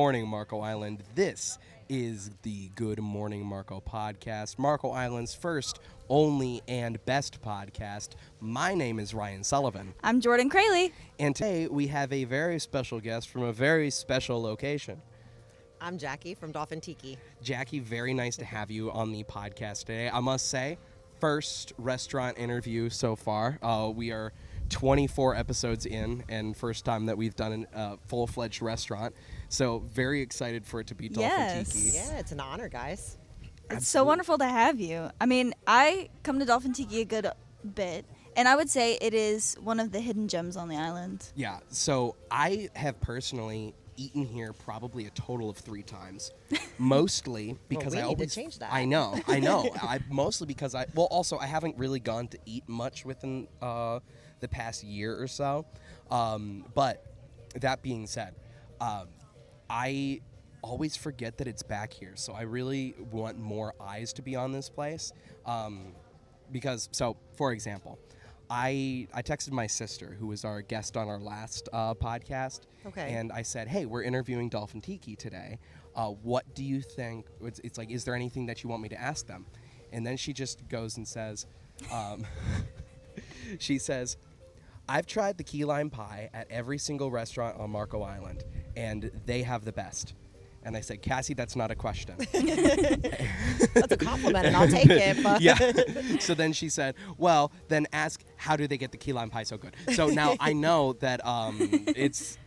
morning, Marco Island. This is the Good Morning Marco podcast, Marco Island's first, only, and best podcast. My name is Ryan Sullivan. I'm Jordan Kraley. And today we have a very special guest from a very special location. I'm Jackie from Dolphin Tiki. Jackie, very nice to have you on the podcast today. I must say, first restaurant interview so far. We are 24 episodes in, and first time that we've done a full-fledged restaurant. So very excited for it to be Dolphin Tiki. Yeah, it's an honor, guys. It's so wonderful to have you. I mean, I come to Dolphin Tiki a good bit, and I would say it is one of the hidden gems on the island. Yeah, so I have personally eaten here probably a total of 3 times, mostly because well, we need to change that. I know. Mostly because I haven't really gone to eat much within the past year or so. But that being said, I always forget that it's back here, so I really want more eyes to be on this place. Because, for example, I texted my sister, who was our guest on our last podcast, and I said, hey, we're interviewing Dolphin Tiki today. What do you think? It's like, is there anything that you want me to ask them? And then she just goes and says, she says, I've tried the key lime pie at every single restaurant on Marco Island, and they have the best. And I said, Cassie, that's not a question. That's a compliment, and I'll take it. But Yeah. So then she said, well, then ask, how do they get the key lime pie so good? So now I know that it's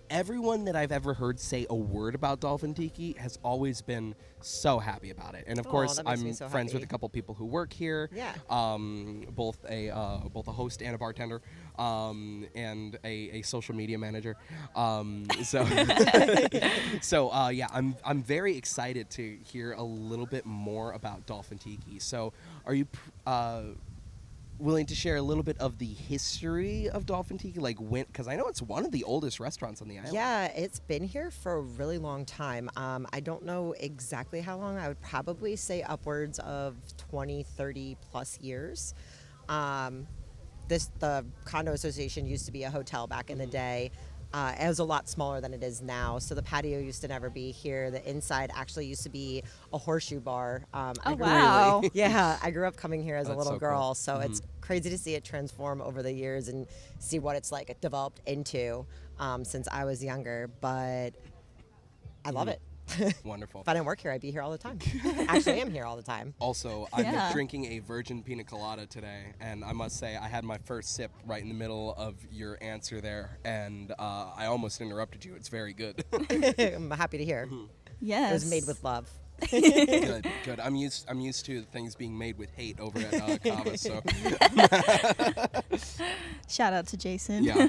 everyone that I've ever heard say a word about Dolphin Tiki has always been so happy about it. And of course, that makes I'm me so friends with happy. a couple people who work here. Yeah. Both a host and a bartender, and a social media manager. So yeah, I'm very excited to hear a little bit more about Dolphin Tiki. So, are you willing to share a little bit of the history of Dolphin Tiki, like when? Because I know it's one of the oldest restaurants on the island. yeah, it's been here for a really long time. I don't know exactly how long. I would probably say upwards of 20, 30 plus years. The condo association used to be a hotel back in the day. It was a lot smaller than it is now, so the patio used to never be here. The inside actually used to be a horseshoe bar. Wow. Yeah, I grew up coming here as a That's little so girl, cool. so it's crazy to see it transform over the years and see what it's like developed into since I was younger, but I love it. Wonderful. If I didn't work here, I'd be here all the time. Actually, I am here all the time. Also, I'm Yeah. drinking a virgin pina colada today, and I must say I had my first sip right in the middle of your answer there, and I almost interrupted you. It's very good. I'm happy to hear. Yes. It was made with love. Good. I'm used to things being made with hate over at Kava. So Shout out to Jason. yeah.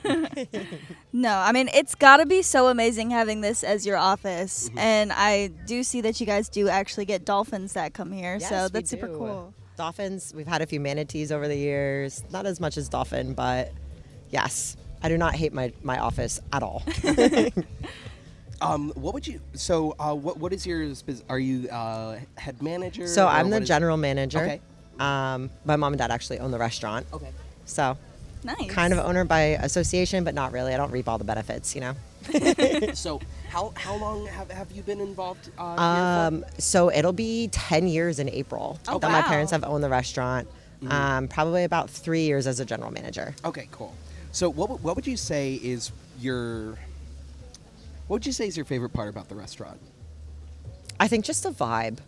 No, I mean, it's got to be so amazing having this as your office. And I do see that you guys do actually get dolphins that come here. Yes, so we that's super do. cool. Dolphins, we've had a few manatees over the years. Not as much as dolphin, but yes, I do not hate my office at all. What would you? So, what is your? Are you head manager? So or I'm the what is- general manager. Okay. My mom and dad actually own the restaurant. Okay. So Nice. kind of owner by association, but not really. I don't reap all the benefits, you know. So, how long have you been involved here for? So it'll be 10 years in April Oh, that my wow. parents have owned the restaurant. Probably about 3 years as a general manager. Okay, cool. So, what would you say is your? What would you say is your favorite part about the restaurant? I think just the vibe.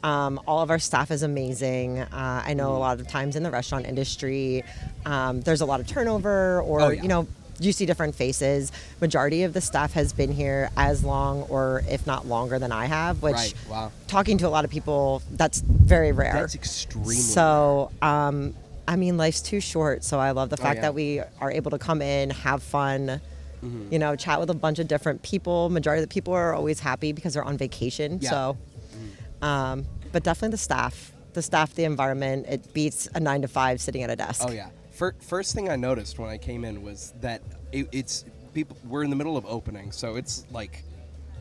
All of our staff is amazing. I know a lot of times in the restaurant industry, there's a lot of turnover, or Oh, yeah. you know, you see different faces. Majority of the staff has been here as long, or if not longer, than I have. Which, Right. Wow. talking to a lot of people, that's very rare. That's extremely. So, I mean, life's too short. So I love the fact yeah. that we are able to come in, have fun. You know, chat with a bunch of different people. Majority of the people are always happy because they're on vacation. Yeah. So, but definitely the staff, the environment, it beats a 9 to 5 sitting at a desk. Oh yeah. First thing I noticed when I came in was that it's people. We're in the middle of opening, so it's like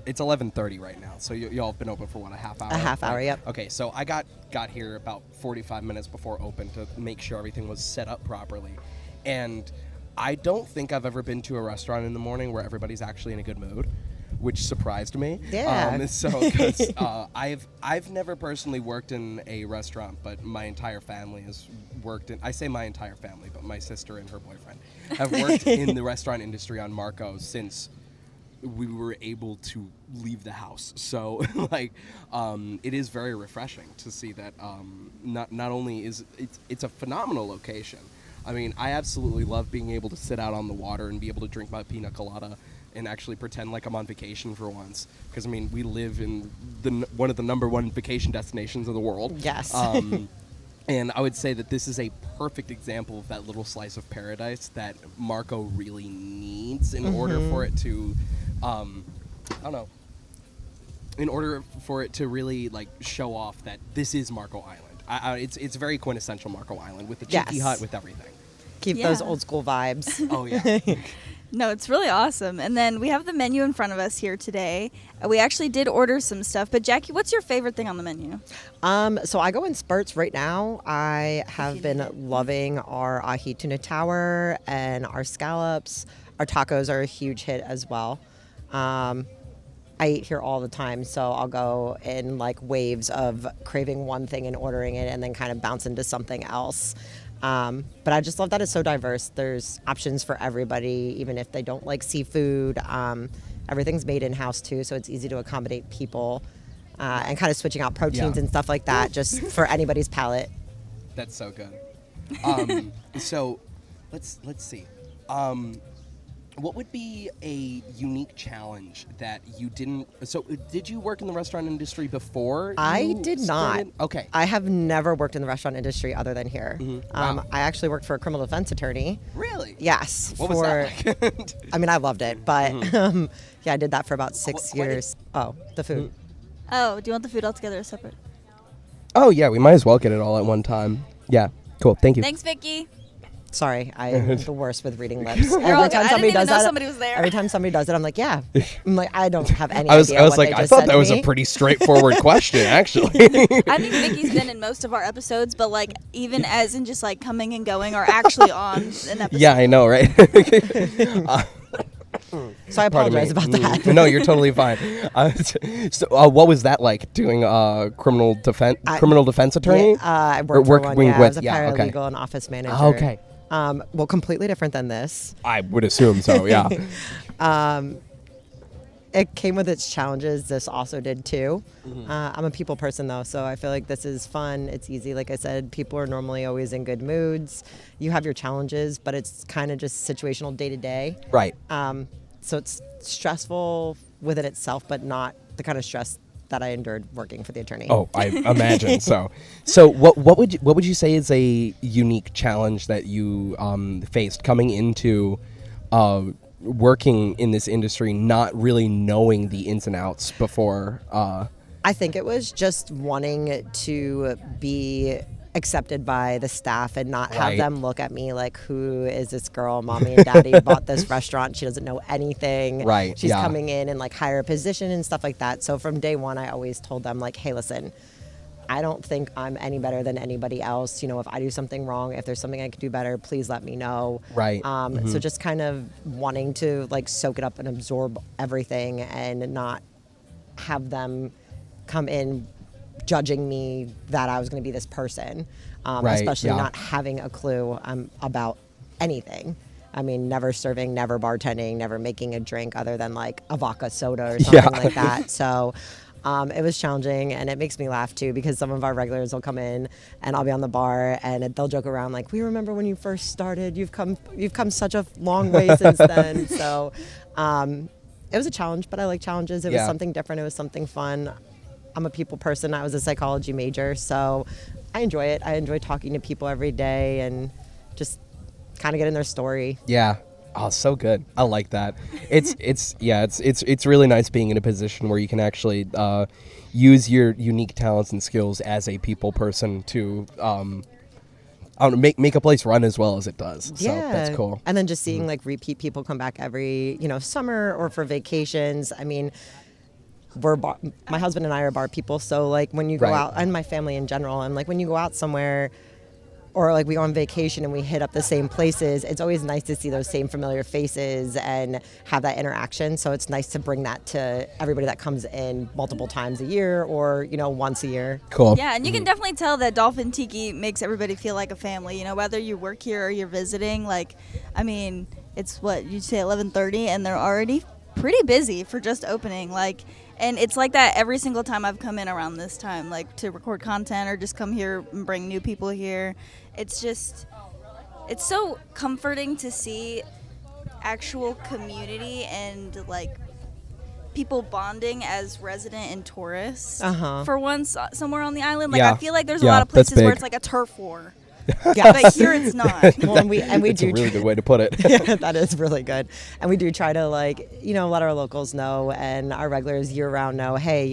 it's 11:30 right now. So y'all have been open for what, a half hour? A half hour, yep. Okay, so I got here about 45 minutes before open to make sure everything was set up properly, and I don't think I've ever been to a restaurant in the morning where everybody's actually in a good mood. which surprised me. Yeah. Because I've never personally worked in a restaurant, but my entire family has worked in. I say my entire family, but my sister and her boyfriend have worked in the restaurant industry on Marco since we were able to leave the house. So it is very refreshing to see that not only is it's a phenomenal location. I mean, I absolutely love being able to sit out on the water and be able to drink my pina colada and actually pretend like I'm on vacation for once. Because, I mean, we live in one of the #1 vacation destinations of the world. Yes. And I would say that this is a perfect example of that little slice of paradise that Marco really needs in order for it to, I don't know, in order for it to really, like, show off that this is Marco Island. It's very quintessential Marco Island with the cheeky hut, with everything. Keep those old school vibes. Oh, yeah. No, it's really awesome. And then we have the menu in front of us here today. We actually did order some stuff. But Jackie, what's your favorite thing on the menu? So I go in spurts right now. I have been loving our ahi tuna tower and our scallops. Our tacos are a huge hit as well. I eat here all the time, so I'll go in like waves of craving one thing and ordering it and then kind of bounce into something else. But I just love that it's so diverse. There's options for everybody, even if they don't like seafood. Everything's made in-house too, so it's easy to accommodate people and kind of switching out proteins and stuff like that just for anybody's palate. That's so good. So let's see. What would be a unique challenge that you didn't... So did you work in the restaurant industry before? I did started? not. Okay. I have never worked in the restaurant industry other than here. Wow. I actually worked for a criminal defense attorney. Really? Yes. What was that like? I mean, I loved it, but yeah, I did that for about 6 years. Oh, the food. Oh, do you want the food all together or separate? Oh, yeah. We might as well get it all at one time. Yeah. Cool. Thank you. Thanks, Vicky. Sorry, I'm the worst with reading lips. You're all good. I didn't even know somebody was there. Every time somebody does it, I'm like, yeah. I'm like, I don't have any I was idea what like, they I just thought said that to was me. a pretty straightforward question, actually. I think Vicky's been in most of our episodes, but like even as in just like coming and going or actually on an episode. Yeah, I know, right? So I apologize about that. No, you're totally fine. So, what was that like doing criminal defense attorney? Yeah, I worked for one. I was a paralegal and office manager. Okay. Well, completely different than this. I would assume so. Yeah. It came with its challenges. This also did too. I'm a people person though, so I feel like this is fun. It's easy. Like I said, people are normally always in good moods. You have your challenges, but it's kind of just situational day to day. Right. So it's stressful within itself, but not the kind of stress that I endured working for the attorney. Oh, I imagine so. So what would you say is a unique challenge that you faced coming into working in this industry, not really knowing the ins and outs before? I think it was just wanting to be accepted by the staff and not have them look at me like, who is this girl? Mommy and daddy bought this restaurant. She doesn't know anything. Right. She's coming in and like higher position and stuff like that. So from day one, I always told them like, hey, listen, I don't think I'm any better than anybody else. You know, if I do something wrong, if there's something I could do better, please let me know. Right. So just kind of wanting to like soak it up and absorb everything and not have them come in judging me that I was going to be this person, especially not having a clue about anything. I mean, never serving, never bartending, never making a drink other than like a vodka soda or something like that. So it was challenging, and it makes me laugh too because some of our regulars will come in and I'll be on the bar and they'll joke around like, we remember when you first started. You've come such a long way since then. So it was a challenge, but I like challenges. It was something different. It was something fun. I'm a people person. I was a psychology major, so I enjoy it. I enjoy talking to people every day and just kind of getting their story. Yeah. Oh, so good. I like that. It's really nice being in a position where you can actually use your unique talents and skills as a people person to make a place run as well as it does. So that's cool. And then just seeing like repeat people come back every summer or for vacations. I mean, my husband and I are bar people, so like when you go out, and my family in general, and like when you go out somewhere or like we go on vacation and we hit up the same places, it's always nice to see those same familiar faces and have that interaction. So it's nice to bring that to everybody that comes in multiple times a year or, once a year. Cool. Yeah, and you can definitely tell that Dolphin Tiki makes everybody feel like a family. Whether you work here or you're visiting. It's what you say 11:30, and they're already pretty busy for just opening. And it's like that every single time I've come in around this time, to record content or just come here and bring new people here. It's so comforting to see actual community and people bonding as resident and tourists for once somewhere on the island. I feel like there's a lot of places where it's like a turf war. Yeah, but here it's not. Well, and we That's do a really good way to put it. Yeah, that is really good. And we do try to let our locals know and our regulars year round know, hey,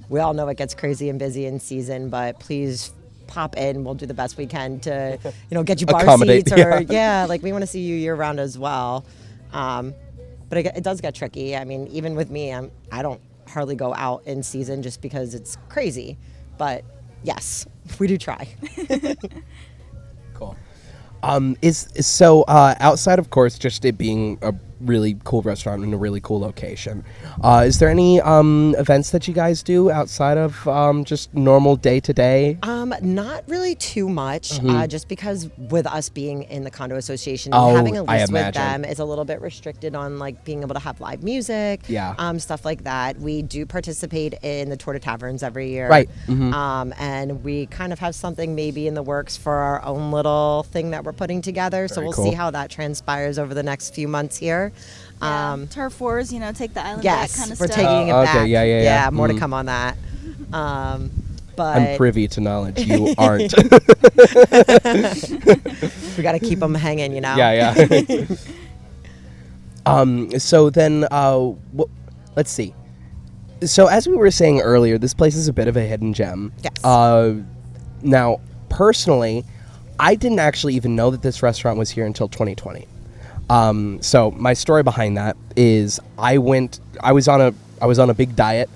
we all know it gets crazy and busy in season, but please pop in. We'll do the best we can to, get you bar Accommodate, seats or we want to see you year round as well. But it does get tricky. I mean, even with me, I don't hardly go out in season just because it's crazy. But yes, we do try. Cool. So outside, of course, just it being a really cool restaurant in a really cool location, is there any events that you guys do outside of just normal day to day? Not really too much, just because with us being in the condo association and having a list with them is a little bit restricted on being able to have live music, stuff like that. We do participate in the Tour de Taverns every year, right? And we kind of have something maybe in the works for our own little thing that we're putting together. So we'll see how that transpires over the next few months here. Turf wars, take the island back Yes, kind of we're stuff. taking it back. Okay, yeah. More to come on that. But I'm privy to knowledge. You aren't. we got to keep them hanging, Yeah. So then, let's see. So as we were saying earlier, this place is a bit of a hidden gem. Yes. Now, personally, I didn't actually even know that this restaurant was here until 2020. So my story behind that is I was on a big diet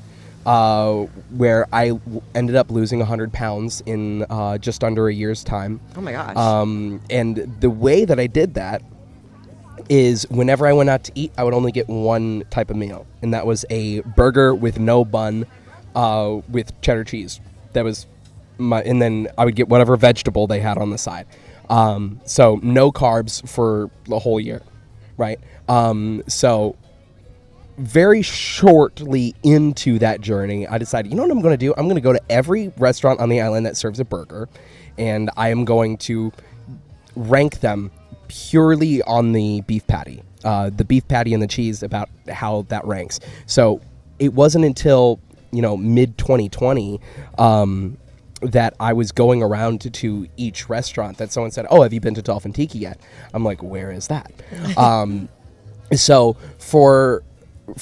where I ended up losing 100 pounds in just under a year's time. Oh my gosh. And the way that I did that is whenever I went out to eat, I would only get one type of meal, and that was a burger with no bun with cheddar cheese. That was and then I would get whatever vegetable they had on the side. So no carbs for the whole year, right? So very shortly into that journey, I decided, you know what I'm going to do? I'm going to go to every restaurant on the island that serves a burger, and I am going to rank them purely on the beef patty. The beef patty and the cheese, about how that ranks. So it wasn't until, mid 2020, that I was going around to each restaurant that someone said, "Oh, have you been to Dolphin Tiki yet?" I'm like, "Where is that?" So for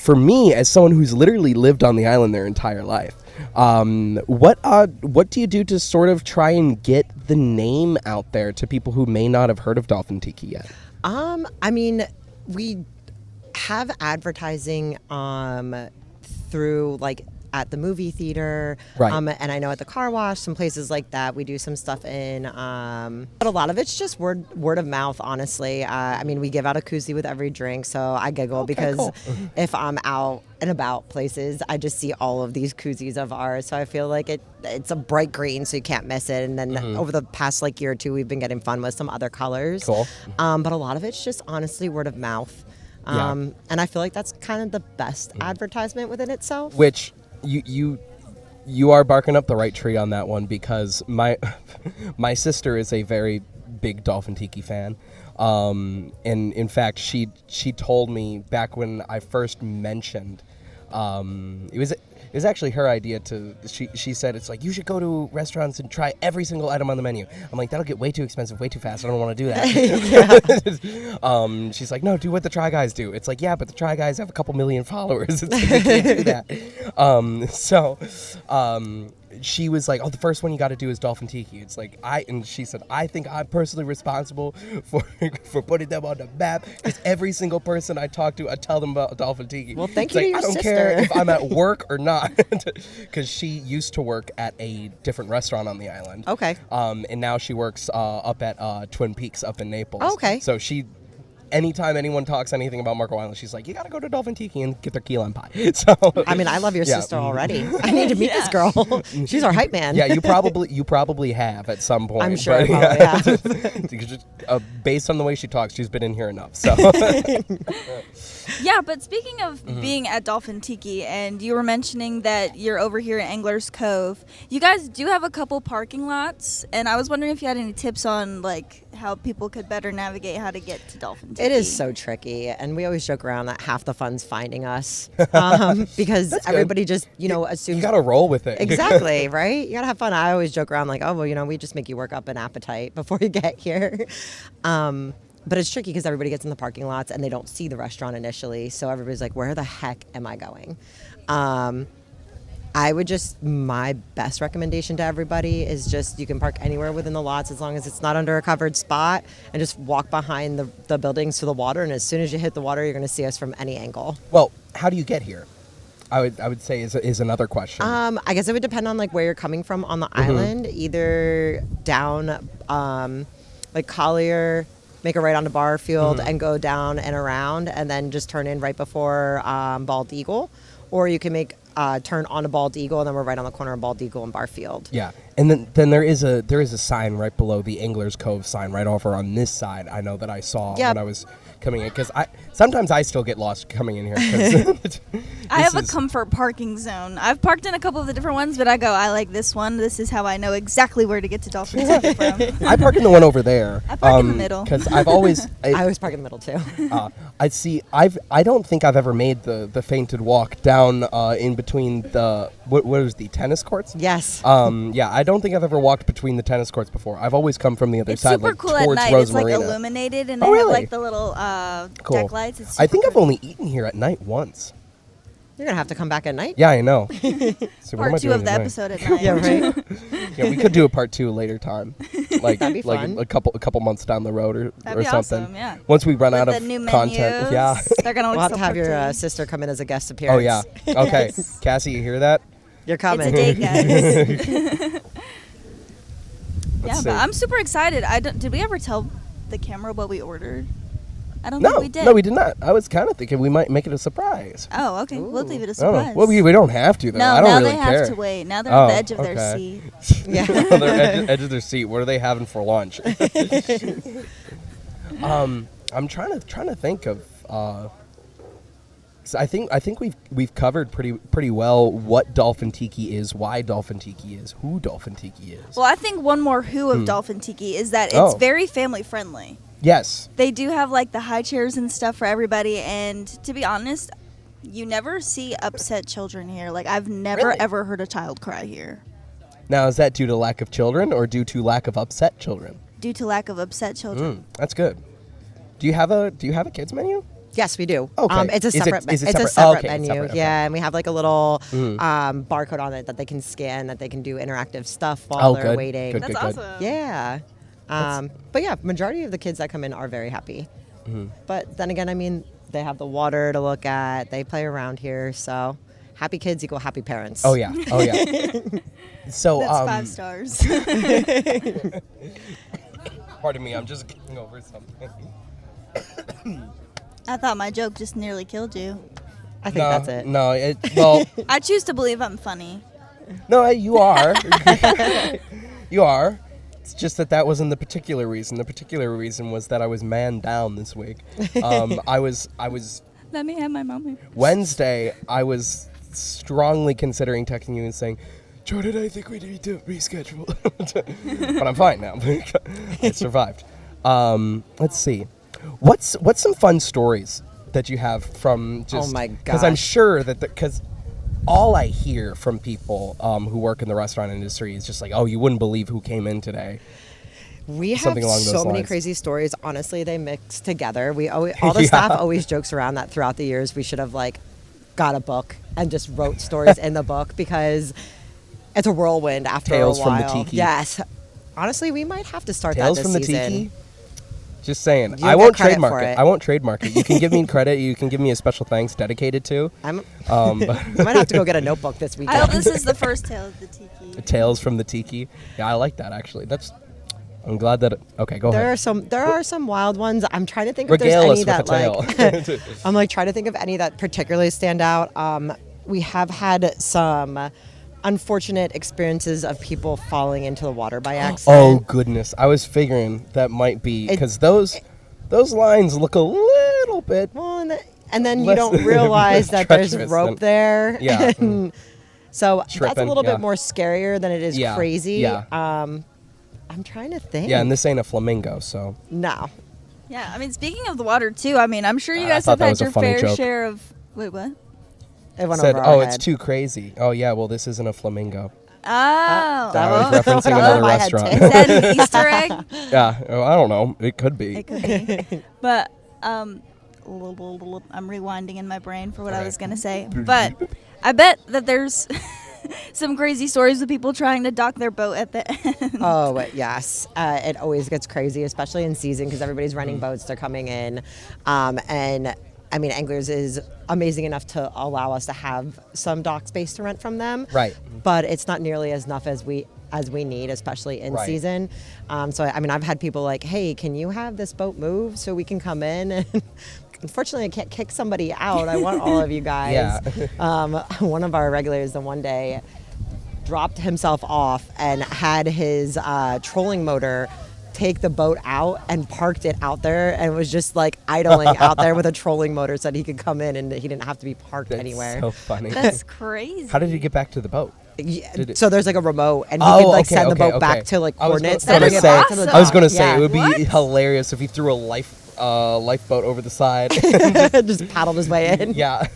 me, as someone who's literally lived on the island their entire life, what do you do to sort of try and get the name out there to people who may not have heard of Dolphin Tiki yet? I mean, we have advertising through at the movie theater, right. And I know at the car wash, some places like that, we do some stuff in, but a lot of it's just word of mouth, honestly. I mean, we give out a koozie with every drink, so I giggle because cool. if I'm out and about places, I just see all of these koozies of ours, so I feel like it's a bright green, so you can't miss it. And then over the past year or two, we've been getting fun with some other colors. Cool. But a lot of it's just honestly word of mouth. And I feel like that's kind of the best advertisement within itself. Which you are barking up the right tree on that one, because my sister is a very big Dolphin Tiki fan, and in fact she told me back when I first mentioned, it was actually her idea to, she said, it's like, you should go to restaurants and try every single item on the menu. I'm like, that'll get way too expensive, way too fast. I don't want to do that. She's like, no, do what the Try Guys do. It's like, yeah, but the Try Guys have a couple million followers. It's like, you can't do that. she was like, "Oh, the first one you got to do is Dolphin Tiki." It's like and she said, "I think I'm personally responsible for putting them on the map because every single person I talk to, I tell them about Dolphin Tiki." Well, thank It's you to like, your I don't sister. care if I'm at work or not, because she used to work at a different restaurant on the island. Okay. And now she works up at Twin Peaks up in Naples. Oh, okay. So anytime anyone talks anything about Marco Island, she's like, "You got to go to Dolphin Tiki and get their key lime pie." So I mean, I love your Yeah. sister already. I need to meet this girl. She's our hype man. yeah, you probably have at some point. I'm sure I but, probably have. Just, based on the way she talks, she's been in here enough. So Yeah, but speaking of being at Dolphin Tiki, and you were mentioning that you're over here in Angler's Cove, you guys do have a couple parking lots, and I was wondering if you had any tips on like how people could better navigate how to get to Dolphin Tiki. It is so tricky, and we always joke around that half the fun's finding us because That's good. everybody just assumes you got to roll with it. exactly, right? You gotta have fun. I always joke around like, oh well, we just make you work up an appetite before you get here. But it's tricky because everybody gets in the parking lots and they don't see the restaurant initially, so everybody's like, where the heck am I going? I would my best recommendation to everybody is just you can park anywhere within the lots as long as it's not under a covered spot, and just walk behind the buildings to the water, and as soon as you hit the water, you're going to see us from any angle. Well, how do you get here? I would say is another question. I guess it would depend on like where you're coming from on the island, either down like Collier, make a right onto Barfield and go down and around, and then just turn in right before Bald Eagle, or you can make turn onto Bald Eagle, and then we're right on the corner of Bald Eagle and Barfield. Yeah, and then there is a sign right below the Angler's Cove sign right over on this side. I know that I saw when I was coming in, because sometimes I still get lost coming in here. I have a comfort parking zone. I've parked in a couple of the different ones, but I like this one. This is how I know exactly where to get to Dolphin Tiki from. I park in the one over there. I park in the middle. Because I've always I always park in the middle too. I don't think I've ever made the fainted walk down in between the what was the tennis courts? Yes. Yeah, I don't think I've ever walked between the tennis courts before. I've always come from the other It's side, super like cool at towards night. Rose It's like Marina. illuminated, and Oh, they have really? like the little Cool. deck lights. It's I think super I've only eaten here at night once. You're gonna have to come back at night. Yeah, I know. So what am I Part 2 doing of the tonight? episode at night. Yeah, right. Yeah, we could do a part 2 later time, like That'd be like fun. a couple months down the road or That'd be something. awesome, yeah. Once we run With out the of new content, menus, yeah. they're gonna look We'll have so to have your pretty. sister come in as a guest Oh appearance. yeah. Okay, Yes. Cassie, you hear that? You're coming. It's a date, guys. Yeah, Let's but see. I'm super excited. Did we ever tell the camera what we ordered? I don't No, think we did. no, we did not. I was kind of thinking we might make it a surprise. Oh, okay. We'll leave it a I don't know. surprise. Well, we don't have to though. no, I don't now really they care. have to wait. Now they're at the edge of their okay. seat. Yeah. They're edge of their seat. What are they having for lunch? I'm trying to think of. 'Cause I think we've covered pretty well what Dolphin Tiki is, why Dolphin Tiki is, who Dolphin Tiki is. Well, I think one more who of Dolphin Tiki is that it's Oh. very family friendly. Yes. They do have like the high chairs and stuff for everybody, and to be honest, you never see upset children here. Like I've never Really? ever heard a child cry here Now, is that due to lack of children or due to lack of upset children? due to lack of upset children. That's good. Do you have a kids menu? Yes, we do. Okay. It's a Is it- separate. is it it's a separate? separate Oh, okay, it's menu. separate, okay. Yeah, and we have like a little barcode on it that they can scan, that they can do interactive stuff while Oh, they're good. waiting. Good, That's good, good. awesome. Yeah. But yeah, majority of the kids that come in are very happy. But then again, I mean, they have the water to look at. They play around here, so happy kids equal happy parents. Oh yeah. Oh yeah. So That's 5 stars. Pardon me, I'm just getting over something. I thought my joke just nearly killed you. I think that's it. No, well, I choose to believe I'm funny. no, you are. You are. It's just that wasn't the particular reason. The particular reason was that I was man down this week. I was Let me have my moment. Wednesday. I was strongly considering texting you and saying, Jordan, I think we need to reschedule. But I'm fine now. I survived. Let's see. What's some fun stories that you have from just? Oh my Because I'm gosh. sure that because all I hear from people who work in the restaurant industry is just like, oh, you wouldn't believe who came in today. We have Something along those so many lines. crazy stories. Honestly, they mix together. We always, all the staff always jokes around that throughout the years we should have like got a book and just wrote stories in the book, because it's a whirlwind after Tales a from while. the Tiki. Yes. Honestly, we might have to start Tales that from this the season. Tiki. Just saying. You'll I get won't credit trademark for it. it. I won't trademark it. You can give me credit. You can give me a special thanks dedicated to. But But I might have to go get a notebook this I weekend. hope this is the first tale of the Tiki. Tales from the Tiki. Yeah, I like that actually. I'm glad that. Okay, go There ahead. are some wild ones. I'm trying to think if Regale there's any us with a that tale. I'm like trying to think of any that particularly stand out. We have had some unfortunate experiences of people falling into the water by Oh accident. goodness, I was figuring that might be because those lines look a little bit. Well, and then you Less don't realize that there's treacherous rope than- there. Yeah. And so that's a Tripping, little yeah. bit more scarier than it is Yeah, crazy. yeah. I'm trying to think. Yeah, and this ain't a flamingo, so No. Yeah, I mean, speaking of the water too, I mean, I'm sure you I guys thought have that had was a your funny fair joke. share of. Wait, what? It went said, over our "Oh, head. it's too crazy." Oh yeah, well this isn't a flamingo. Oh, that I was was referencing went over another my head, restaurant. too. is that an Easter egg? Yeah, oh, I don't know. It could be. It could be. But I'm rewinding in my brain for what I Okay. was gonna say. But I bet that there's some crazy stories of people trying to dock their boat at the end. Oh, yes. It always gets crazy, especially in season because everybody's renting boats. They're coming in. And, I mean, Anglers is amazing enough to allow us to have some dock space to rent from them. Right. But it's not nearly as enough as we need, especially in Right. season. So, I mean, I've had people like, hey, can you have this boat move so we can come in? And unfortunately, I can't kick somebody out. I want all of you guys. Yeah. One of our regulars the one day dropped himself off and had his trolling motor take the boat out and parked it out there and was just like idling out there with a trolling motor so that he could come in and he didn't have to be parked That's anywhere. so funny. That's crazy. How did he get back to the boat? Yeah, Did it- so there's like a remote and he could like okay, send the okay, boat back okay. to like I was coordinates gonna to bring it say- back to the dock. I was gonna say Yeah. it would be What? hilarious if he threw a lifeboat over the side. just paddled his way in. Yeah.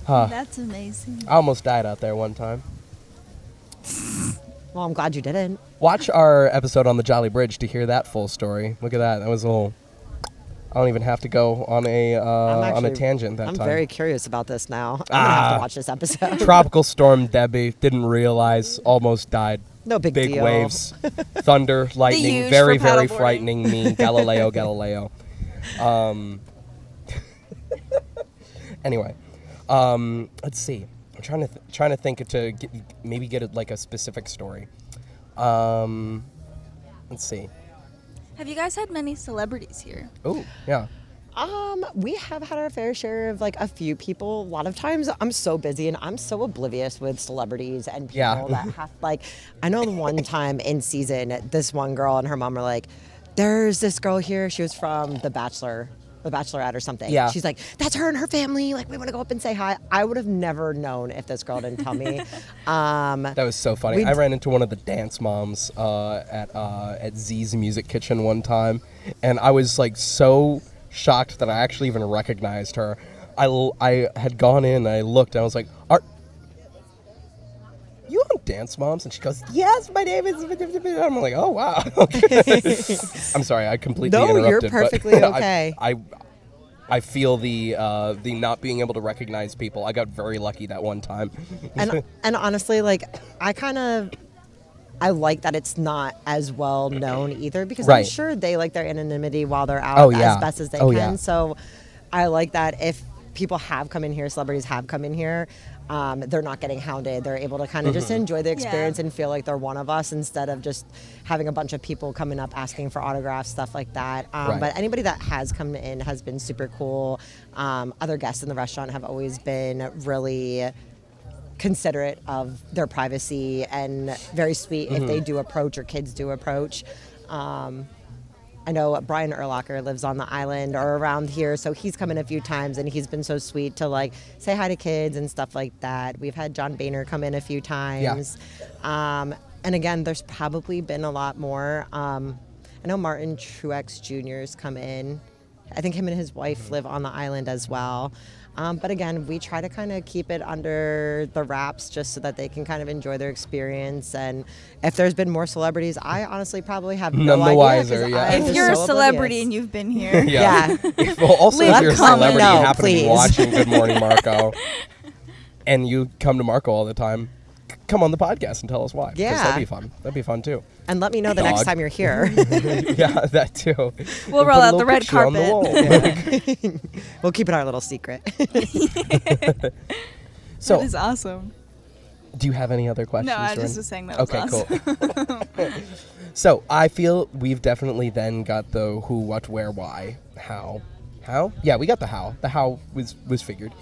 That's amazing. I almost died out there one time. Well, I'm glad you didn't. Watch our episode on the Jolly Bridge to hear that full story. Look at that. That was a whole. I don't even have to go on a tangent that I'm time. very curious about this now. I'm gonna have to watch this episode. Tropical storm Debbie, didn't realize, almost died. No big deal. Waves, thunder, lightning, huge very for very paddleboarding. frightening me. Galileo. Anyway, let's see. I'm trying to think to maybe get like a specific story. Let's see. Have you guys had many celebrities here? Oh yeah. We have had our fair share of like a few people. A lot of times I'm so busy and I'm so oblivious with celebrities and people Yeah. that have like, I know the one time in season, this one girl and her mom were like, there's this girl here. She was from The Bachelorette or something. Yeah. She's like, that's her and her family. Like, we want to go up and say hi. I would have never known if this girl didn't tell me. That was so funny. I ran into one of the dance moms at Z's Music Kitchen one time, and I was like so shocked that I actually even recognized her. I had gone in and I looked and I was like, "Are you on Dance Moms?" And she goes, "Yes, my name is." I'm like, "Oh wow." I'm sorry, I completely No, interrupted. you're but perfectly okay. I feel the not being able to recognize people. I got very lucky that one time. And honestly, like, I like that it's not as well known either because I'm Right. sure they like their anonymity while they're out Oh, yeah. as best as they Oh, can. yeah. So I like that if people have come in here, celebrities have come in here, they're not getting hounded. They're able to kind of just enjoy the experience and feel like they're one of us instead of just having a bunch of people coming up asking for autographs, stuff like that. Right. But anybody that has come in has been super cool. Other guests in the restaurant have always been really considerate of their privacy and very sweet if they do approach or kids do approach. I know Brian Urlacher lives on the island or around here, so he's come in a few times and he's been so sweet to like say hi to kids and stuff like that. We've had John Boehner come in a few times. And again, there's probably been a lot more. I know Martin Truex Jr.'s come in. I think him and his wife live on the island as well. But again, we try to kind of keep it under the wraps just so that they can kind of enjoy their experience. And if there's been more celebrities, I honestly probably have no None the idea. wiser, 'cause yeah. I'm If just you're a so celebrity oblivious. and you've been here, Yeah. Well, also, if Let you're a comment. celebrity, you No, happen to be please. watching Good Morning Marco, and you come to Marco all the time, come on the podcast and tell us why. 'cause Yeah. that'd be fun. That'd be fun too. And let me know the next Dog. time you're here. Yeah, that too. We'll And roll put a out the little red picture on the carpet. wall. We'll keep it our little secret. So, That is awesome. do you have any other questions? No, I Jordan? just was saying that was Okay, awesome. cool. So I feel we've definitely then got the who, what, where, why, how. How? Yeah, we got the how. The how was figured.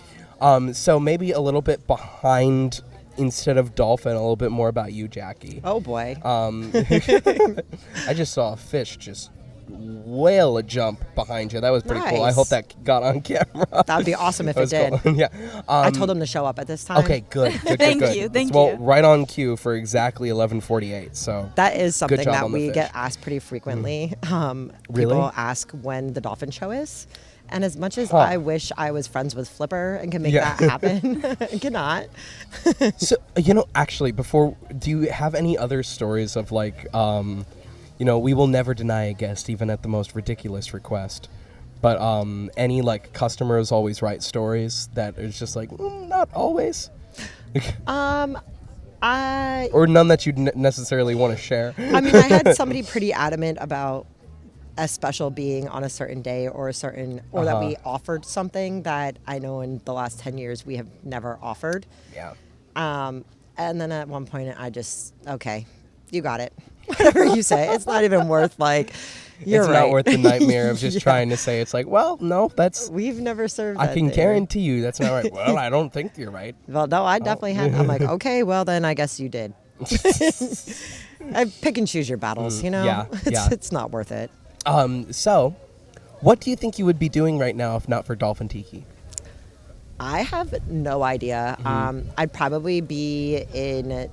So maybe a little bit behind instead of Dolphin, a little bit more about you, Jackie. Oh boy. I just saw a fish just whale a jump behind you. That was pretty cool. I Nice. hope that got on camera. That would be awesome if That it was did. cool. Yeah. I told him to show up at this time. Okay, good. Thank good. you, thank well, you. right on cue for exactly 11:48. So That is something job that on the we fish. get asked pretty frequently. Really? People ask when the dolphin show is. And as much as Huh. I wish I was friends with Flipper and could make Yeah. that happen, I cannot. So, actually, do you have any other stories of like, we will never deny a guest, even at the most ridiculous request. But any like customers always write stories that is just like, not always. Or none that you'd necessarily want to share. I mean, I had somebody pretty adamant about a special being on a certain day or that we offered something that I know in the last 10 years we have never offered. Yeah. And then at one point I just, okay, you got it. Whatever you say. It's not even worth you're it's right. not worth the nightmare of just Yeah. trying to say it's like, well, no, that's. We've never served I that can there. guarantee you that's not right. Well, I don't think you're right. Well, no, I definitely had. I'm like, okay, well, then I guess you did. I pick and choose your battles, yeah, yeah. It's not worth it. So, what do you think you would be doing right now if not for Dolphin Tiki? I have no idea. I'd probably be in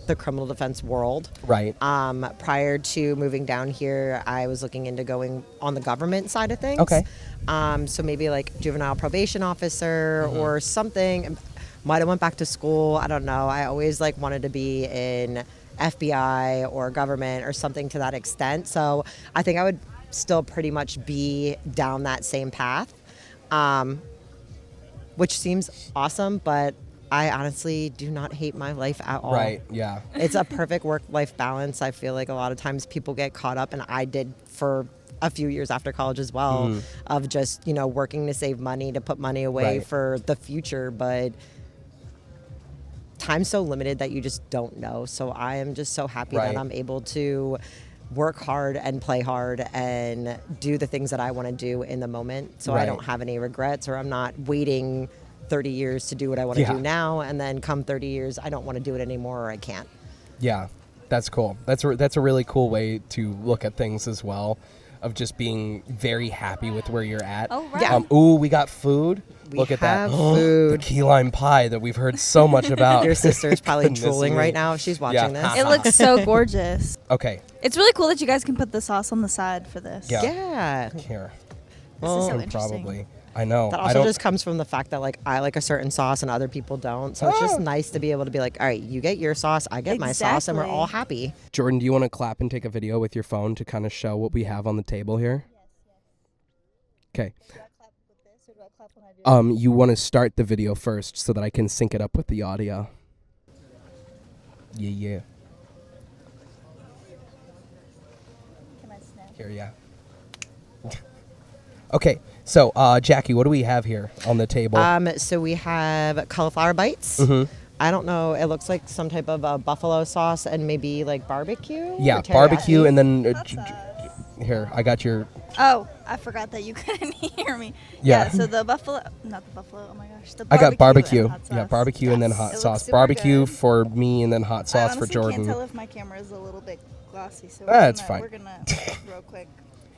the criminal defense world. Right. Prior to moving down here, I was looking into going on the government side of things. Okay. So maybe like juvenile probation officer or something. Might have went back to school. I don't know. I always wanted to be in FBI or government or something to that extent. So I think I would still pretty much be down that same path, which seems awesome, but I honestly do not hate my life at all. Right. Yeah. It's a perfect work-life balance. I feel like a lot of times people get caught up, and I did for a few years after college as well, of just, working to save money, to put money away Right. for the future. But time's so limited that you just don't know. So I am just so happy Right. that I'm able to work hard and play hard and do the things that I want to do in the moment. So I Right. don't have any regrets, or I'm not waiting 30 years to do what I want to Yeah. do now, and then come 30 years I don't want to do it anymore, or I can't. Yeah. That's cool. That's a really cool way to look at things as well, of just being very happy with where you're at. Oh, right. Yeah. Ooh, we got food. We Look at have that. food. The key lime pie that we've heard so much about. Your sister's probably Goodness drooling me. right now if she's watching Yeah. this. It looks so gorgeous. Okay. It's really cool that you guys can put the sauce on the side for this. Yeah. Yeah. Here. This is so And interesting. probably. I know. That I also don't. just comes from the fact that I like a certain sauce and other people don't. So it's just nice to be able to be like, all right, you get your sauce, I get my sauce, and we're all happy. Jordan, do you want to clap and take a video with your phone to kind of show what we have on the table here? Okay. You want to start the video first so that I can sync it up with the audio. Yeah. Here, yeah. Okay, so Jackie, what do we have here on the table? So we have cauliflower bites. I don't know. It looks like some type of buffalo sauce and maybe barbecue. Yeah, or teriyaki. barbecue, and then here, I got your. Oh, I forgot that you couldn't hear me. Yeah. So the buffalo, not the buffalo. Oh my gosh, the I got barbecue. and hot sauce. Yeah, barbecue and then Yes. hot It looks sauce. super Barbecue good. for me and then hot sauce I for honestly Jordan. can't tell if my camera is a little bit glossy, so That's fine. We're gonna real quick.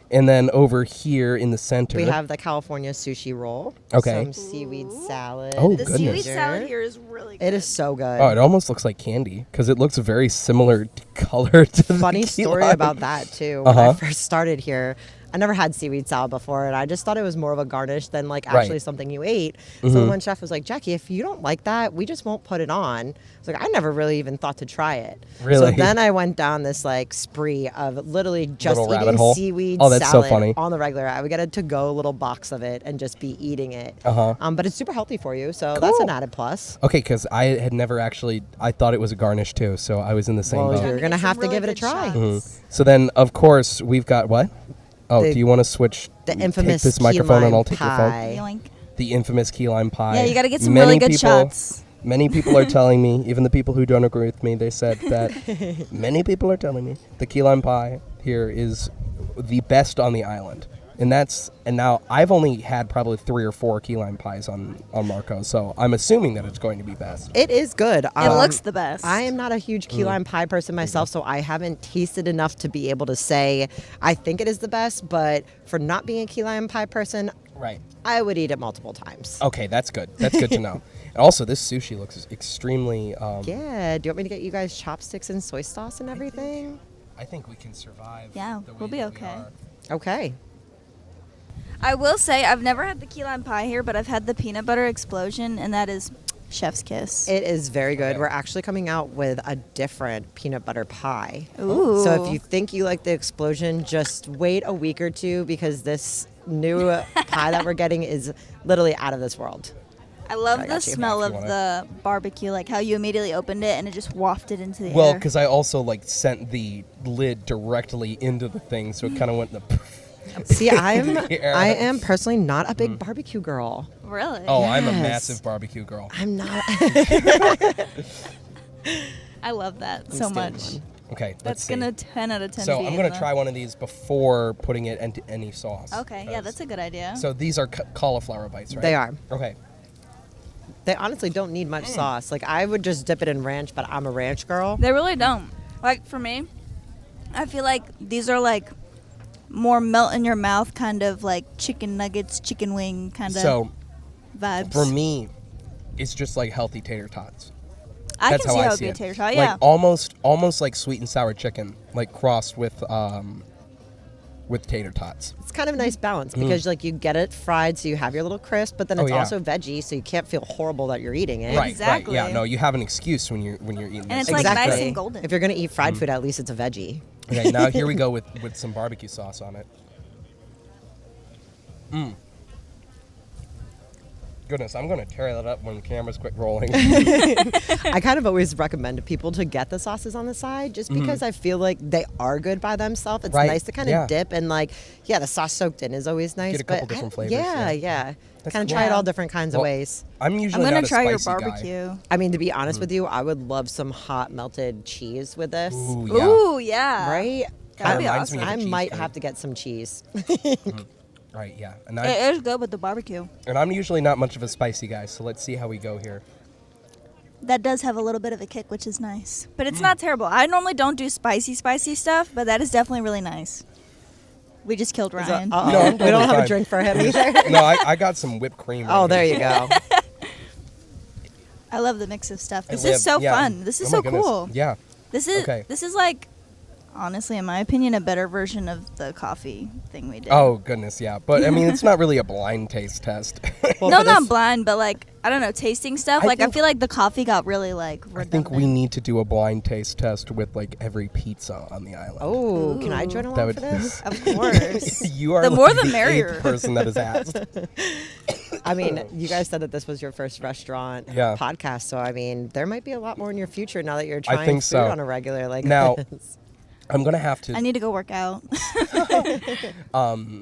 And then over here in the center. We have the California sushi roll. Okay. Some seaweed salad. Oh, The goodness. seaweed salad here is really good. It is so good. Oh, it almost looks like candy because it looks very similar color to the Funny key story lime. about that too. When I first started here, I never had seaweed salad before, and I just thought it was more of a garnish than like Right. actually something you ate. So the one chef was like, Jackie, if you don't like that, we just won't put it on. I was like, I never really even thought to try it. Really? So then I went down this like spree of literally just Little rabbit eating hole? seaweed Oh, that's so salad funny. on the regular. I would get a to-go little box of it and just be eating it. But it's super healthy for you, so that's an Cool. added plus. Okay, because I had never actually. I thought it was a garnish too, so I was in the same Well, boat. you're gonna have to give it a try. So then, of course, we've got what? Oh, The- do you want to switch? The infamous take this key microphone and lime I'll take your phone. pie. Yoink. The infamous key lime pie. Yeah, you got to get some Many really good people- shots. Many people are telling me, even the people who don't agree with me, they said that many people are telling me the key lime pie here is the best on the island. And now I've only had probably 3 or 4 key lime pies on Marco, so I'm assuming that it's going to be best. It is good. It looks the best. I am not a huge key lime pie person myself, so I haven't tasted enough to be able to say I think it is the best. But for not being a key lime pie person, Right. I would eat it multiple times. Okay, that's good. That's good to know. And also, this sushi looks extremely. Yeah. Do you want me to get you guys chopsticks and soy sauce and everything? I think we can survive. Yeah, the way we'll be that we okay. are. Okay. I will say I've never had the key lime pie here, but I've had the peanut butter explosion, and that is chef's kiss. It is very good. Okay. We're actually coming out with a different peanut butter pie. Ooh. So if you think you like the explosion, just wait a week or two because this new pie that we're getting is literally out of this world. I love I the got you. smell If of you wanna- the barbecue, like how you immediately opened it and it just wafted into the Well, air. because I also sent the lid directly into the thing, so it kind of went in the. See, I Yeah. am personally not a big barbecue girl. Really? Oh, I'm a Yes. massive barbecue girl. I'm not. I love that I'm so stealing much. one. Okay, let's That's see. gonna 10 out of 10 So be I'm in gonna the- try one of these before putting it into any sauce. Okay, yeah, that's a good idea. So these are cauliflower bites, right? They are. Okay. They honestly don't need much sauce. Like I would just dip it in ranch, but I'm a ranch girl. They really don't. Like for me, I feel like these are like more melt in your mouth kind of like chicken nuggets, chicken wing kind of So vibes. for me, it's just like healthy tater tots. I That's can see how I how it'd see be a it. tater tot. Yeah. Like almost like sweet and sour chicken, like crossed with tater tots. It's kind of a nice balance because like you get it fried, so you have your little crisp, but then Oh, it's yeah. also veggie, so you can't feel horrible that you're eating it. Right. Exactly. Right. Yeah. No, you have an excuse when you're eating And this. it's like Exactly. nice and golden. If you're gonna eat fried food, at least it's a veggie. Okay. Now here we go with some barbecue sauce on it. Goodness, I'm gonna tear that up when cameras quit rolling. I kind of always recommend to people to get the sauces on the side just because I feel like they are good by themselves. It's Right, nice to kind of yeah. dip and like, yeah, the sauce soaked in is always nice. Get a couple but different I- flavors, Yeah, yeah. yeah. That's Kind of cool. try it Yeah. all different kinds of Well, ways. I'm I'm usually gonna not a try your spicy guy. barbecue. I mean, to be honest with you, I would love some hot melted cheese with this. Ooh, yeah. Ooh, yeah. Right? That'd be reminds me awesome. of a I might cheesecake. have to get some cheese. Right. Yeah. It is good with the barbecue. And I'm usually not much of a spicy guy, so let's see how we go here. That does have a little bit of a kick, which is nice. But it's not terrible. I normally don't do spicy stuff, but that is definitely really nice. We just killed Ryan. Uh-oh. No, I'm We totally don't have fine. a drink for him either. No, I got some whipped cream. Oh, right there here. you go. I love the mix of stuff. I This live- is so yeah. fun. This is Oh my so goodness. cool. Yeah. This is Okay. this is like, honestly, in my opinion, a better version of the coffee thing we did. Oh goodness, yeah. But I mean, it's not really a blind taste test. Well, No, for not this- blind, but like, I don't know, tasting stuff. I Like, I think- feel like the coffee got really like I redundant. think we need to do a blind taste test with like every pizza on the island. Oh, can I Ooh. join That along would- for this? Of course. You are The like more the eighth merrier. person that is asked. I mean, you guys said that this was your first restaurant Yeah. podcast, so I mean, there might be a lot more in your future now that you're trying think food so. on a regular like Now- this. I'm gonna have to. I need to go work out.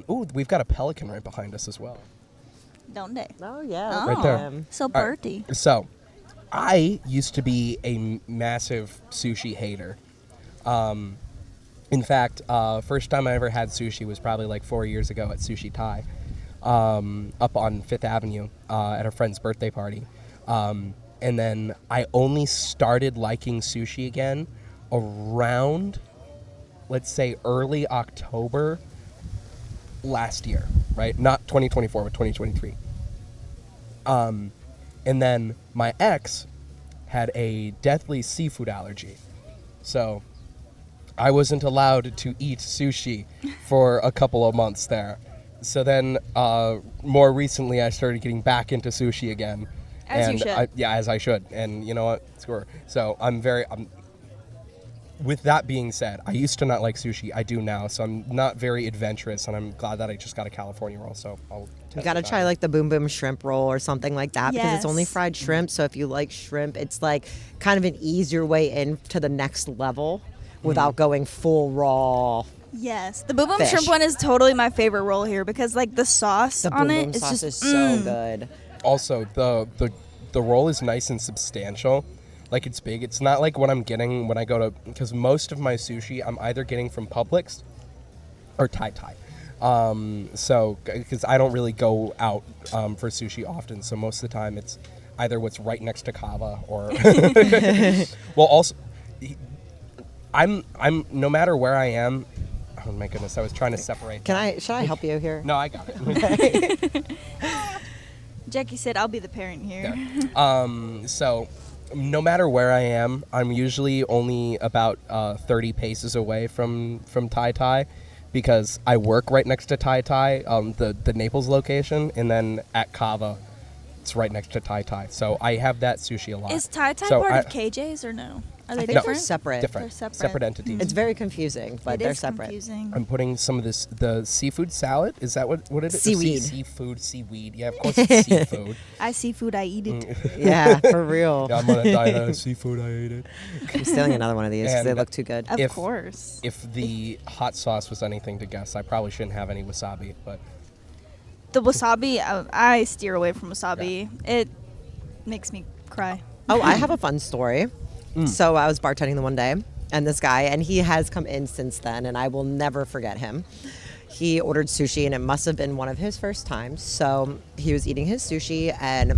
Ooh, we've got a pelican right behind us as well. Don't they? Oh yeah, Right there. So All right. birdy. So, I used to be a massive sushi hater. In fact, first time I ever had sushi was probably like 4 years ago at Sushi Thai, up on Fifth Avenue at a friend's birthday party. And then I only started liking sushi again around, let's say, early October last year, right? Not 2024, but 2023. And then my ex had a deathly seafood allergy. So I wasn't allowed to eat sushi for a couple of months there. So then, more recently, I started getting back into sushi again. As you should. As I should. And you know what? Score. So with that being said, I used to not like sushi. I do now. So I'm not very adventurous, and I'm glad that I just got a California roll. So I'll You got to try like the Boom Boom shrimp roll or something like that because it's only Yes. fried shrimp. So if you like shrimp, it's like kind of an easier way in to the next level without going full raw. Yes, the boom boom Fish. shrimp one is totally my favorite roll here because like the sauce The on Boom it Boom is sauce just is so good. Also, the roll is nice and substantial. Like, it's big. It's not like what I'm getting when I go to... Because most of my sushi, I'm either getting from Publix or Tai Tai. Because I don't really go out for sushi often. So most of the time, it's either what's right next to Kava or... Well, also... I'm no matter where I am... Oh, my goodness. I was trying to separate. Should I help you here? No, I got it. Jackie said, "I'll be the parent here." There. So, no matter where I am, I'm usually only about 30 paces away from Tai Tai, because I work right next to Tai Tai, the Naples location, and then at Kava, it's right next to Tai Tai. So I have that sushi a lot. Is Tai Tai So part I- of KJ's or no? Are they I think different? they're separate. Different, They're separate. entities. It's very confusing, but It they're is separate. confusing. I'm putting some of the seafood salad. Is that what it is? Seaweed. Seafood. Yeah, of course it's seafood. I see food, I eat it. Yeah, for real. Yeah, I'm on a diet of seafood. I ate it. I'm stealing another one of these because they And- look too good. Of If- course. If the hot sauce was anything to guess, I probably shouldn't have any wasabi, but The wasabi, I steer away from wasabi. It makes me cry. Oh, I have a fun story. So I was bartending the one day, and this guy, and he has come in since then, and I will never forget him. He ordered sushi, and it must have been one of his first times. So he was eating his sushi and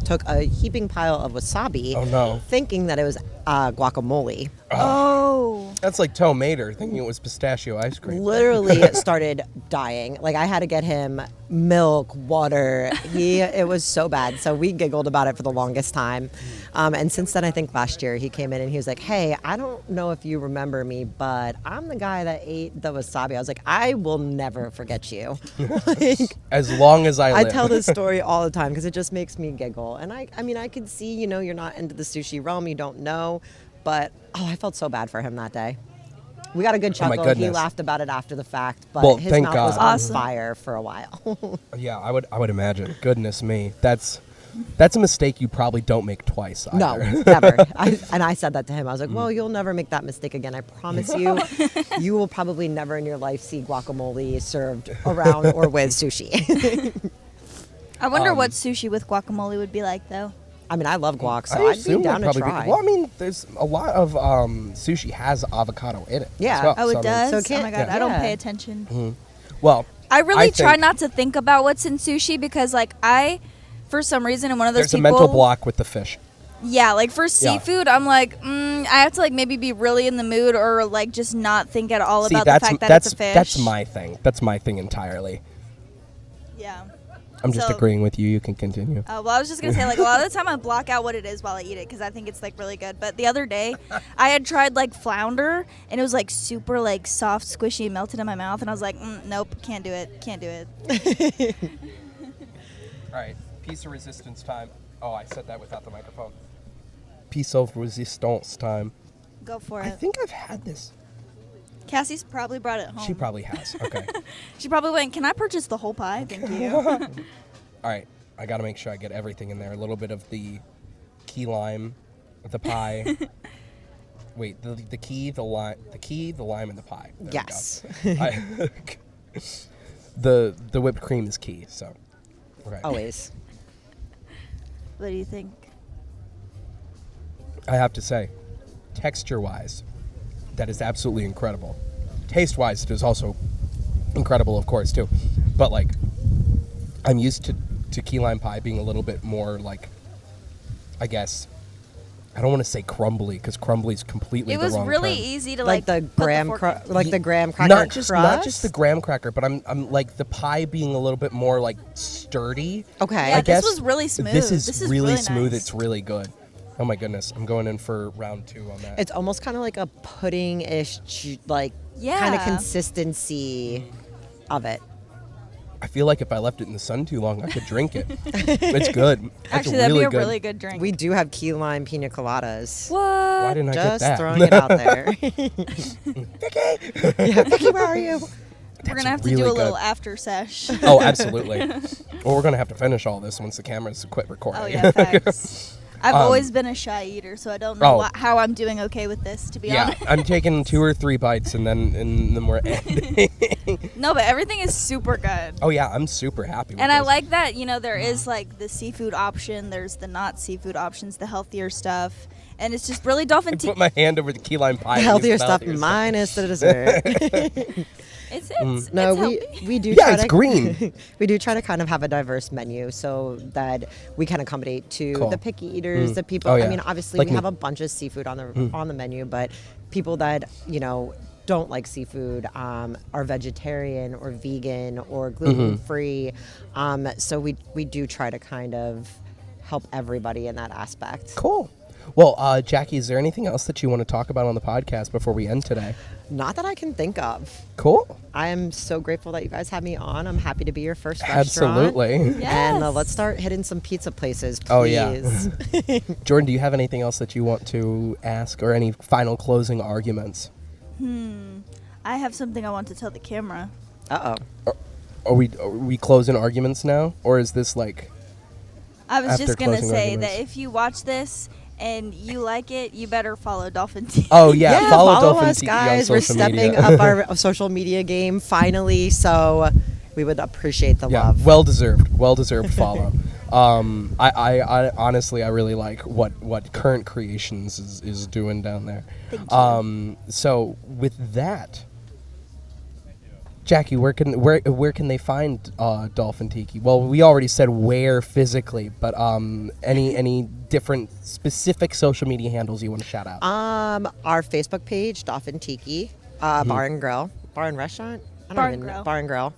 took a heaping pile of wasabi, Oh, no. thinking that it was guacamole. Oh. that's like Toe Mater thinking it was pistachio ice cream. Literally started dying. Like I had to get him milk, water. It was so bad. So we giggled about it for the longest time. And since then, I think last year he came in and he was like, "Hey, I don't know if you remember me, but I'm the guy that ate the wasabi." I was like, "I will never forget you." Like, As long as I I live. tell this story all the time because it just makes me giggle. And I mean, I could see, you're not into the sushi realm, you don't know, but I felt so bad for him that day. We got a good Oh my chuckle. He goodness. laughed about it after the fact, but Well, his thank mouth was God. on Awesome. fire for a while. Yeah, I would imagine. Goodness me, that's a mistake you probably don't make twice. No, Either. never. I said that to him. I was like, well, you'll never make that mistake again. I promise you. You will probably never in your life see guacamole served around or with sushi. I wonder what sushi with guacamole would be like, though. I mean, I love guac, so I I'd be assume down it'd to probably try. Well, I mean, there's a lot of sushi has avocado in it. Yeah. as well. Oh, So, it I mean, does? so Oh can't- my God, yeah. I don't pay attention. well, I really try think not to think about what's in sushi because, like, for some reason, in one of those There's a people... mental block with the fish. Yeah, like, for seafood, I'm like, I have to, like, maybe be really in the mood or, like, just not think at all See, about that's the fact that that's it's a fish. that's my thing. That's my thing entirely. Yeah. I'm just So- agreeing with you. You can continue. Well, I was just going to say, like, a lot of the time I block out what it is while I eat it because I think it's, like, really good. But the other day, I had tried, like, flounder, and it was, like, super, like, soft, squishy, and melted in my mouth. And I was like, nope, can't do it. Can't do it. All right, piece of resistance time. Oh, I said that without the microphone. Piece of resistance time. Go for I it. think I've had this. Cassie's probably brought it home. She probably has. Okay. She probably went, can I purchase the whole pie? Thank you. All right, I got to make sure I get everything in there. A little bit of the key lime, the pie. Wait, the key, the lime, and the pie. There we go. Yes. The whipped cream is key. So. Okay. Always. What do you think? I have to say, texture-wise, that is absolutely incredible. Taste-wise, it is also incredible, of course, too. But, like, I'm used to key lime pie being a little bit more, like, I guess, I don't want to say crumbly, because crumbly is completely It the was wrong really term. easy to, Like the put graham, fork in. like the graham cracker Not just the crust? graham cracker, but I'm like the pie being a little bit more like sturdy. Okay. Yeah, I guess this was really smooth. This is This is really really smooth. nice. It's really good. Oh my goodness, I'm going in for round 2 on that. It's almost kind of like a pudding-ish, like Yeah. kind of consistency of it. I feel like if I left it in the sun too long, I could drink it. It's good. That's Actually, that'd really be a good. really good drink. We do have key lime pina coladas. What? Why didn't I get Just that? throwing it out there. Vicky! Yeah, Vicky, where are you? We're going to have to really do a good. little after sesh. Oh, absolutely. Well, we're going to have to finish all this once the cameras quit recording. Oh, yeah, facts. I've always been a shy eater, so I don't know how I'm doing okay with this, to be Yeah, honest. I'm taking 2 or 3 bites and then we're ending. No, but everything is super good. Oh yeah, I'm super happy with And this. I like that, there is like the seafood option, there's the not seafood options, the healthier stuff. And it's just really Dolphin Tiki. Put my hand over the key lime pie. The and healthier use the stuff healthier minus the dessert. It's No, healthy. we do. Yeah, try it's to, green. We do try to kind of have a diverse menu so that we can accommodate to Cool. the picky eaters, the people. Oh, yeah. I mean, obviously Like we me. have a bunch of seafood on the menu, but people that don't like seafood, are vegetarian or vegan or gluten free. So we do try to kind of help everybody in that aspect. Cool. Well, Jackie, is there anything else that you want to talk about on the podcast before we end today? Not that I can think of. Cool. I am so grateful that you guys had me on. I'm happy to be your first restaurant. Absolutely. And Yes. let's start hitting some pizza places, please. Oh, yeah. Jordan, do you have anything else that you want to ask or any final closing arguments? I have something I want to tell the camera. Uh-oh. Are we closing arguments now? Or is this like... I was After just going to closing say arguments. that if you watch this and you like it, you better follow Dolphin Tiki. Oh, yeah. Follow Dolphin us, Tiki guys. on We're social stepping media. up our social media game finally, so we would appreciate the Yeah, love. well deserved follow. I honestly I really like what Current Creations is doing down there. Thank you. So with that, Jackie, where can they find Dolphin Tiki? Well, we already said where physically, but any different specific social media handles you want to shout out? Our Facebook page, Dolphin Tiki, Bar and Grill, Bar and Restaurant, I don't Bar even and know. Grill. Bar and Grill,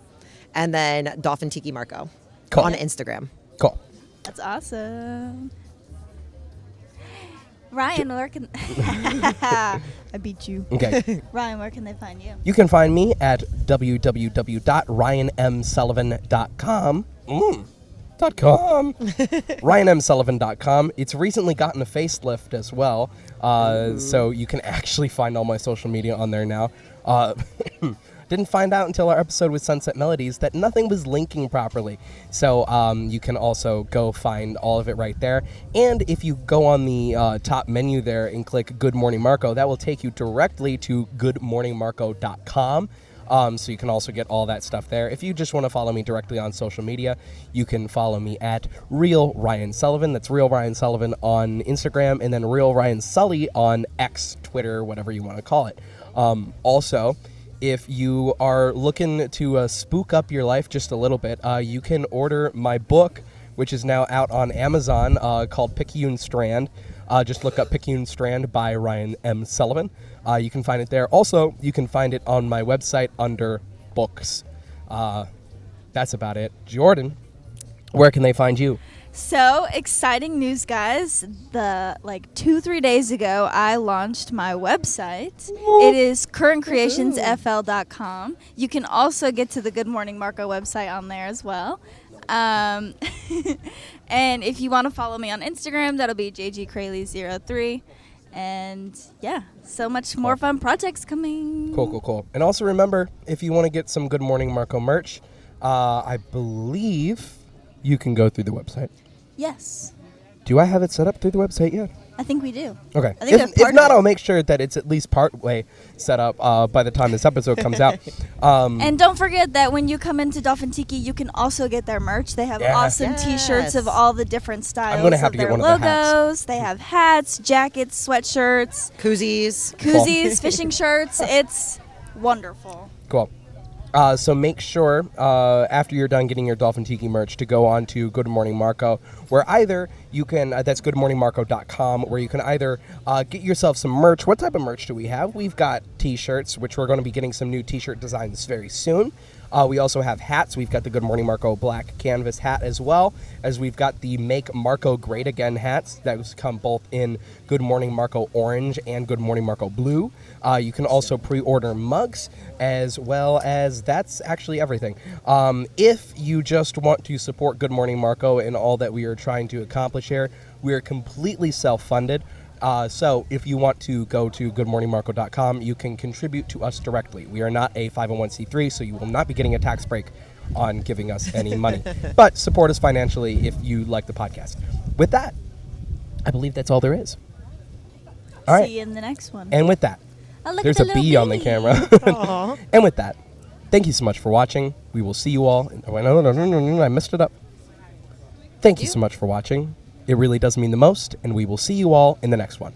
and then Dolphin Tiki Marco Cool. on Instagram. Cool. That's awesome. Ryan, where can... I beat you. Okay. Ryan, where can they find you? You can find me at www.ryanmsullivan.com. RyanMSullivan.com. It's recently gotten a facelift as well, so you can actually find all my social media on there now. Didn't find out until our episode with Sunset Melodies that nothing was linking properly. So you can also go find all of it right there. And if you go on the top menu there and click Good Morning Marco, that will take you directly to goodmorningmarco.com. So you can also get all that stuff there. If you just want to follow me directly on social media, you can follow me at Real Ryan Sullivan. That's Real Ryan Sullivan on Instagram, and then Real Ryan Sully on X, Twitter, whatever you want to call it. Also, if you are looking to spook up your life just a little bit, you can order my book, which is now out on Amazon, called Picayune Strand. Just look up Picayune Strand by Ryan M. Sullivan. You can find it there. Also, you can find it on my website under books. That's about it. Jordan, where can they find you? So, exciting news, guys. 2-3 days ago, I launched my website. It is currentcreationsfl.com. You can also get to the Good Morning Marco website on there as well. And if you want to follow me on Instagram, that'll be JGKraley03. And yeah, so much more fun projects coming. Cool. And also remember, if you want to get some Good Morning Marco merch, I believe you can go through the website. Yes, Do I have it set up through the website yet? I think we do. Okay. I think we have If part not, of it. I'll make sure that it's at least part way set up by the time this episode comes out. And don't forget that when you come into Dolphin Tiki, you can also get their merch. They have Yeah. awesome T-shirts of Yes. all the different styles gonna have of to get their one of the hats. logos. They have hats, jackets, sweatshirts, Koozies. koozies, fishing shirts. It's wonderful. Cool. So make sure after you're done getting your Dolphin Tiki merch to go on to Good Morning Marco, where either you can, that's goodmorningmarco.com, where you can either get yourself some merch. What type of merch do we have? We've got T-shirts, which we're going to be getting some new T-shirt designs very soon. We also have hats. We've got the Good Morning Marco black canvas hat, as well as we've got the Make Marco Great Again hats that come both in Good Morning Marco orange and Good Morning Marco blue. You can also pre-order mugs, as well as that's actually everything. If you just want to support Good Morning Marco and all that we are trying to accomplish here, we are completely self-funded. So if you want to go to goodmorningmarco.com, you can contribute to us directly. We are not a 501c3, so you will not be getting a tax break on giving us any money. But support us financially if you like the podcast. With that, I believe that's all there is. All right. See you in the next one. And with that, Oh, look there's at a the little bee on the bee. camera. Aw. And with that, thank you so much for watching. We will see you all. Oh, no, I messed it up. Thank you so much for watching. It really does mean the most, and we will see you all in the next one.